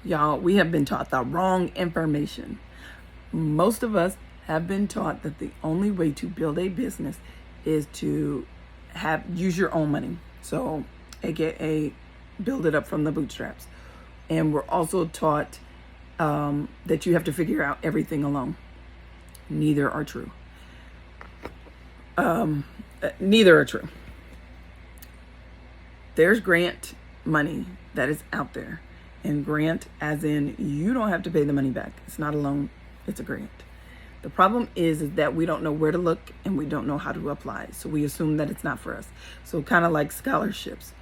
Y'all, we have been taught the wrong information. Most of us have been taught that the only way to build a business is to use your own money. So, AKA, build it up from the bootstraps. And we're also taught that you have to figure out everything alone. Neither are true. Neither are true. There's grant money that is out there. And grant as in you don't have to pay the money back. It's not a loan, it's a grant. The problem is that we don't know where to look and we don't know how to apply. So we assume that it's not for us. So kind of like scholarships.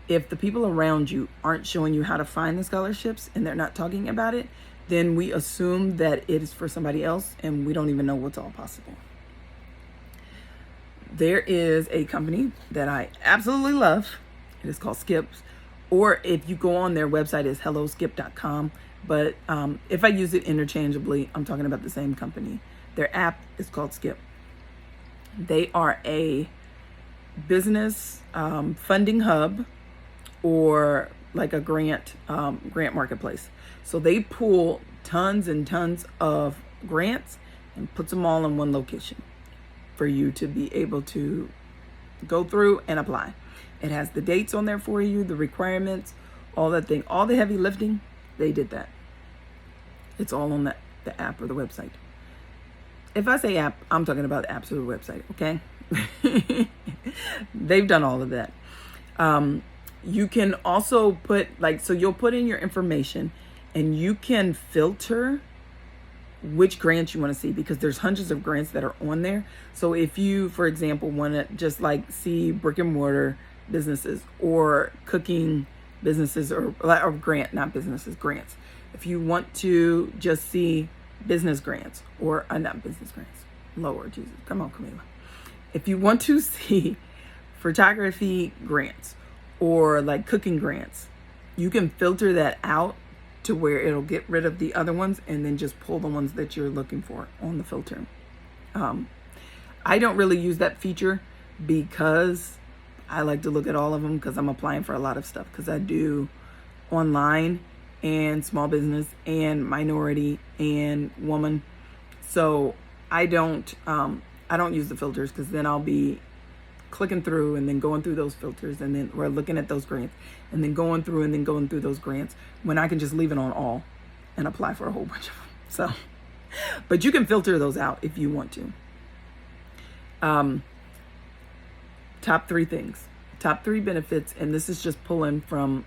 If the people around you aren't showing you how to find the scholarships and they're not talking about it, then we assume that it is for somebody else and we don't even know what's all possible. There is a company that I absolutely love. It is called Skips. Or if you go on their website, it's helloskip.com. But if I use it interchangeably, I'm talking about the same company. Their app is called Skip. They are a business funding hub or like a grant marketplace. So they pull tons and tons of grants and puts them all in one location for you to be able to go through and apply. It has the dates on there for you, the requirements, all that thing, all the heavy lifting. They did that. It's all on the app or the website. If I say app, I'm talking about the apps or the website, okay? They've done all of that. You can also put so you'll put in your information and you can filter which grants you want to see because there's hundreds of grants that are on there. So if you, for example, want to just see brick and mortar businesses or cooking businesses or grants. If you want to just see business grants or not business grants, Lord Jesus, come on, Camila. If you want to see photography grants or cooking grants, you can filter that out to where it'll get rid of the other ones and then just pull the ones that you're looking for on the filter. I don't really use that feature because I like to look at all of them because I'm applying for a lot of stuff because I do online and small business and minority and woman. So I don't use the filters because then I'll be clicking through and then going through those filters and then we're looking at those grants and then going through those grants when I can just leave it on all and apply for a whole bunch of them. So, but you can filter those out if you want to. Top 3 things, top 3 benefits, and this is just pulling from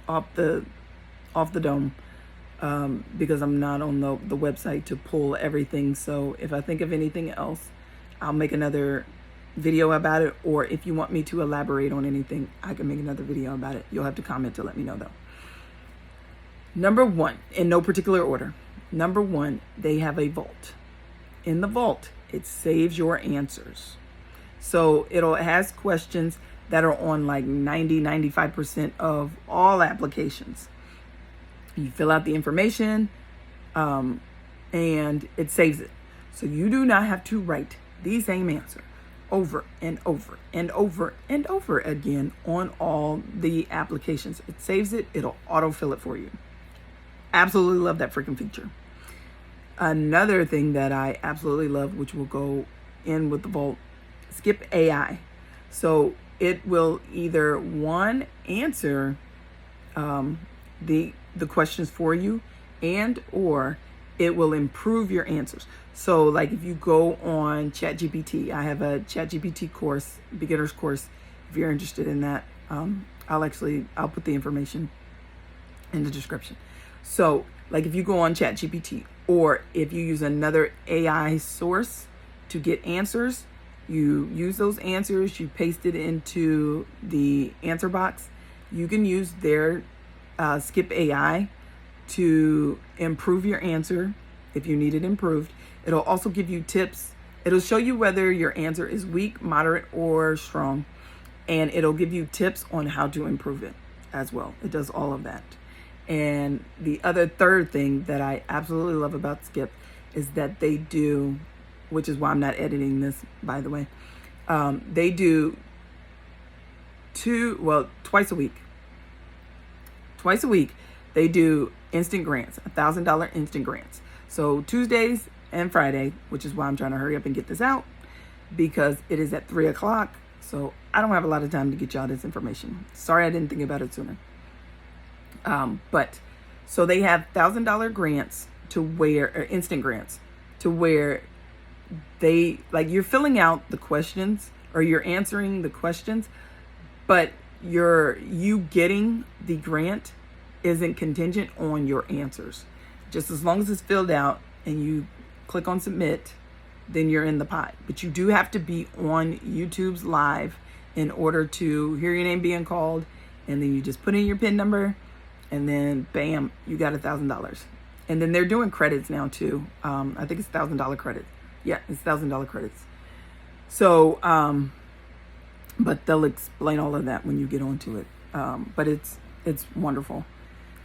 off the dome because I'm not on the website to pull everything. So if I think of anything else, I'll make another video about it, or if you want me to elaborate on anything, I can make another video about it. You'll have to comment to let me know though. Number 1, in no particular order. Number 1, they have a vault. In the vault, it saves your answers. So it has questions that are on 90-95% of all applications. You fill out the information and it saves it. So you do not have to write the same answer over and over and over and over again on all the applications. It saves it. It'll autofill it for you. Absolutely love that freaking feature. Another thing that I absolutely love, which will go in with the vault, Skip AI. So it will either answer the questions for you and or it will improve your answers. So if you go on ChatGPT, I have a ChatGPT course, beginner's course. If you're interested in that, I'll put the information in the description. So if you go on ChatGPT or if you use another AI source to get answers, you use those answers, you paste it into the answer box. You can use their Skip AI to improve your answer if you need it improved. It'll also give you tips. It'll show you whether your answer is weak, moderate, or strong. And it'll give you tips on how to improve it as well. It does all of that. And the third thing that I absolutely love about Skip is that they do, which is why I'm not editing this, by the way. They do twice a week. they do instant grants, $1,000 instant grants. So Tuesdays and Friday, which is why I'm trying to hurry up and get this out, because it is at 3 o'clock. So I don't have a lot of time to get y'all this information. Sorry I didn't think about it sooner. But so they have $1,000 grants to where, or instant grants, to where they, like, you're filling out the questions or you're answering the questions, but you getting the grant isn't contingent on your answers. Just as long as it's filled out and you click on submit, then you're in the pot. But you do have to be on YouTube's live in order to hear your name being called, and then you just put in your PIN number, and then bam, you got $1,000. And then they're doing credits now too. I think it's $1,000 credits. Yeah, it's $1,000 credits. So, but they'll explain all of that when you get onto it. But it's wonderful.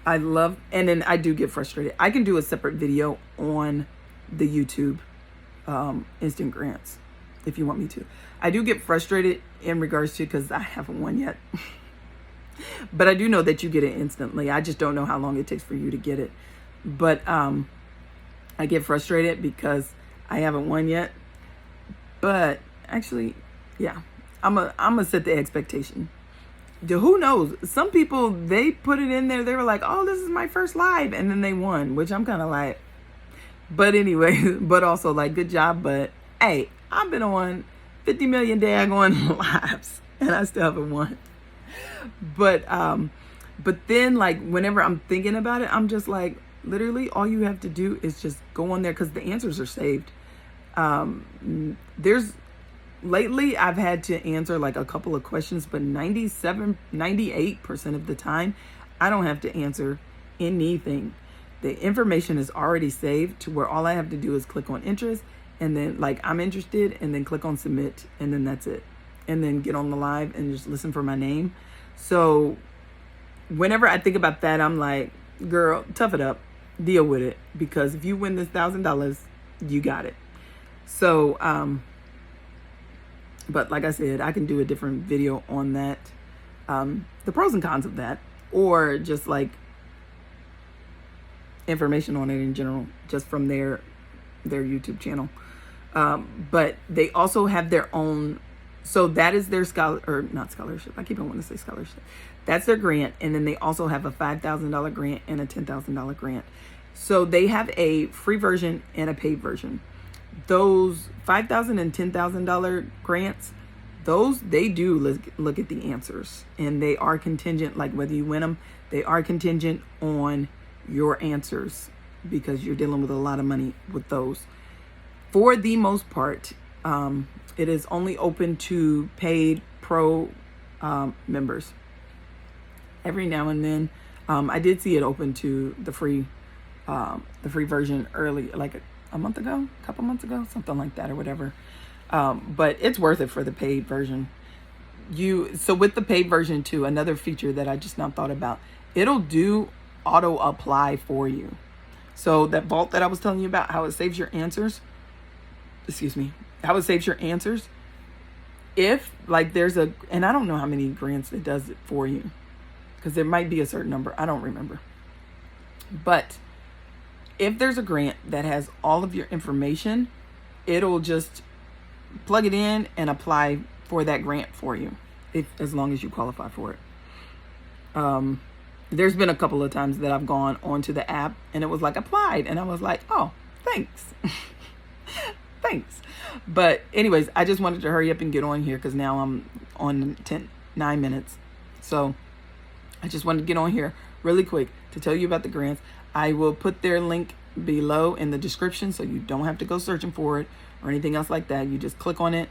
I love, and then I do get frustrated. I can do a separate video on the YouTube instant grants if you want me to. I do get frustrated in regards to, because I haven't won yet. But I do know that you get it instantly. I just don't know how long it takes for you to get it. But I get frustrated because I haven't won yet. But actually, yeah, I'm a set the expectation. Who knows? Some people, they put it in there. They were like, oh, this is my first live. And then they won, which I'm kind of like, but anyway, but also like, good job. But hey, I've been on 50 million daggone lives and I still haven't won. But then, like, whenever I'm thinking about it, I'm just like, literally all you have to do is just go on there, because the answers are saved. Lately I've had to answer like a couple of questions, but 98% of the time I don't have to answer anything. The information is already saved to where all I have to do is click on interest, and then like I'm interested, and then click on submit, and then that's it. And then get on the live and just listen for my name. So whenever I think about that, I'm like, girl, tough it up, deal with it, because if you win this $1,000, you got it. So, but like I said, I can do a different video on that, the pros and cons of that, or just like information on it in general, just from their YouTube channel. But they also have their own, so that is their not scholarship. I keep on wanting to say scholarship. That's their grant. And then they also have a $5,000 grant and a $10,000 grant. So they have a free version and a paid version. Those $5,000 and $10,000 grants, those, they do look at the answers, and they are contingent, like whether you win them, they are contingent on your answers, because you're dealing with a lot of money with those. For the most part, it is only open to paid pro members. Every now and then, I did see it open to the free version early, like a month ago, a couple months ago, something like that, or whatever. But it's worth it for the paid version. So with the paid version too, another feature that I just now thought about, it'll do auto apply for you. So that vault that I was telling you about, how it saves your answers, how it saves your answers. If like and I don't know how many grants it does it for you, because there might be a certain number, I don't remember. But if there's a grant that has all of your information, it'll just plug it in and apply for that grant for you, as long as you qualify for it. There's been a couple of times that I've gone onto the app and it was like applied, and I was like, oh, thanks. Thanks. But anyways, I just wanted to hurry up and get on here, because now I'm on 9 minutes. So I just wanted to get on here really quick to tell you about the grants. I will put their link below in the description, so you don't have to go searching for it or anything else like that. You just click on it,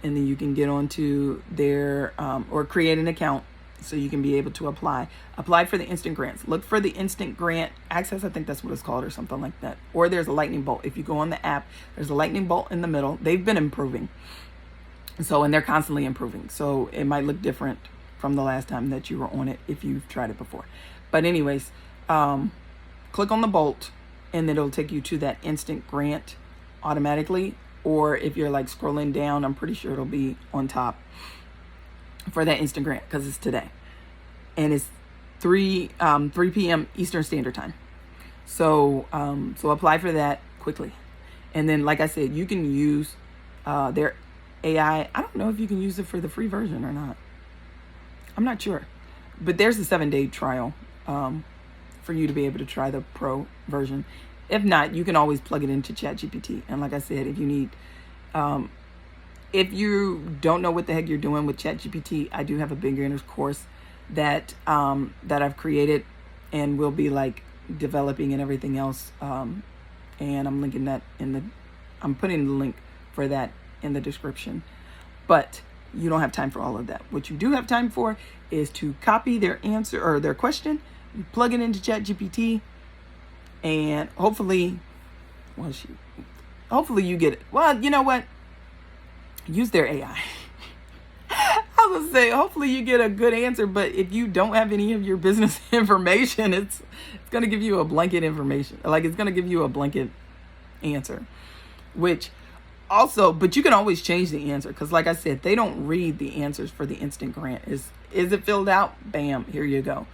and then you can get onto their or create an account, so you can be able to apply for the instant grants. Look for the instant grant access, I think that's what it's called, or something like that. Or there's a lightning bolt. If you go on the app, there's a lightning bolt in the middle. They've been improving, and they're constantly improving, so it might look different from the last time that you were on it if you've tried it before. But anyways, click on the bolt, and then it'll take you to that instant grant automatically. Or if you're like scrolling down, I'm pretty sure it'll be on top for that instant grant, because it's today. And 3 p.m. Eastern Standard Time. So so apply for that quickly. And then, like I said, you can use their AI. I don't know if you can use it for the free version or not. I'm not sure. But there's a 7-day trial for you to be able to try the pro version. If not, you can always plug it into ChatGPT. And like I said, if you need, if you don't know what the heck you're doing with ChatGPT, I do have a beginner's course that that I've created and will be like developing and everything else. And I'm linking that I'm putting the link for that in the description. But you don't have time for all of that. What you do have time for is to copy their answer or their question, you plug it into ChatGPT, and hopefully you get it. Well, you know what? Use their AI. I was gonna say, hopefully you get a good answer, but if you don't have any of your business information, it's gonna give you a blanket information. Like, it's gonna give you a blanket answer, which also, but you can always change the answer, because like I said, they don't read the answers for the instant grant. Is it filled out? Bam, here you go.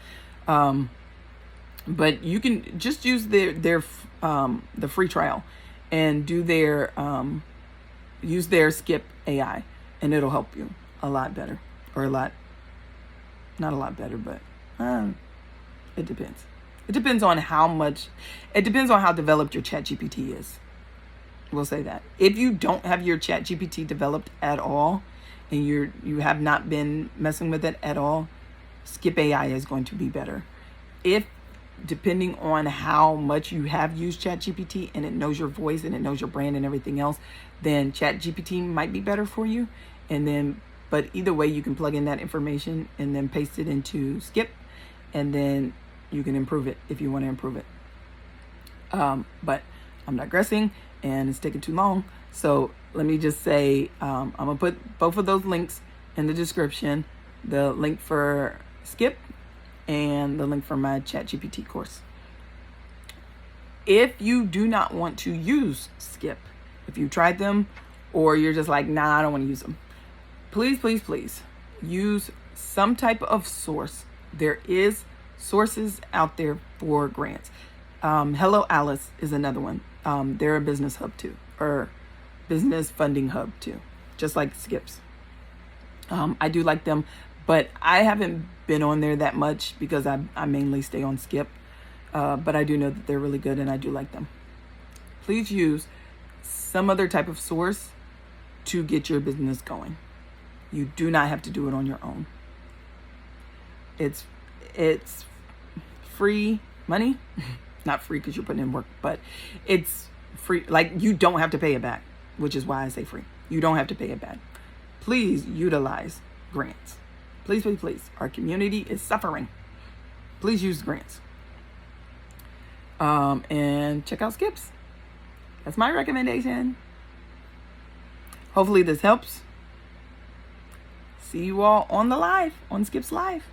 But you can just use the free trial and do their use their Skip AI, and it'll help you a lot better, or not a lot better, but it depends. It depends on how developed your ChatGPT is. We'll say that. If you don't have your ChatGPT developed at all, and you have not been messing with it at all, Skip AI is going to be better. Depending on how much you have used ChatGPT and it knows your voice and it knows your brand and everything else, then ChatGPT might be better for you. But either way, you can plug in that information and then paste it into Skip, and then you can improve it if you want to improve it. But I'm digressing and it's taking too long. So let me just say, I'm gonna put both of those links in the description, the link for Skip and the link for my ChatGPT course. If you do not want to use Skip, if you tried them or you're just like, nah, I don't want to use them, please, please, please use some type of source. There is sources out there for grants. Hello Alice is another one. They're a business hub too, or business funding hub too, just like Skips. I do like them, but I haven't been on there that much because I mainly stay on Skip. But I do know that they're really good and I do like them. Please use some other type of source to get your business going. You do not have to do it on your own. It's free money. Not free because you're putting in work, but it's free. Like, you don't have to pay it back, which is why I say free. You don't have to pay it back. Please utilize grants. Please, please, please. Our community is suffering. Please use grants. And check out Skips. That's my recommendation. Hopefully this helps. See you all on the live, on Skips Live.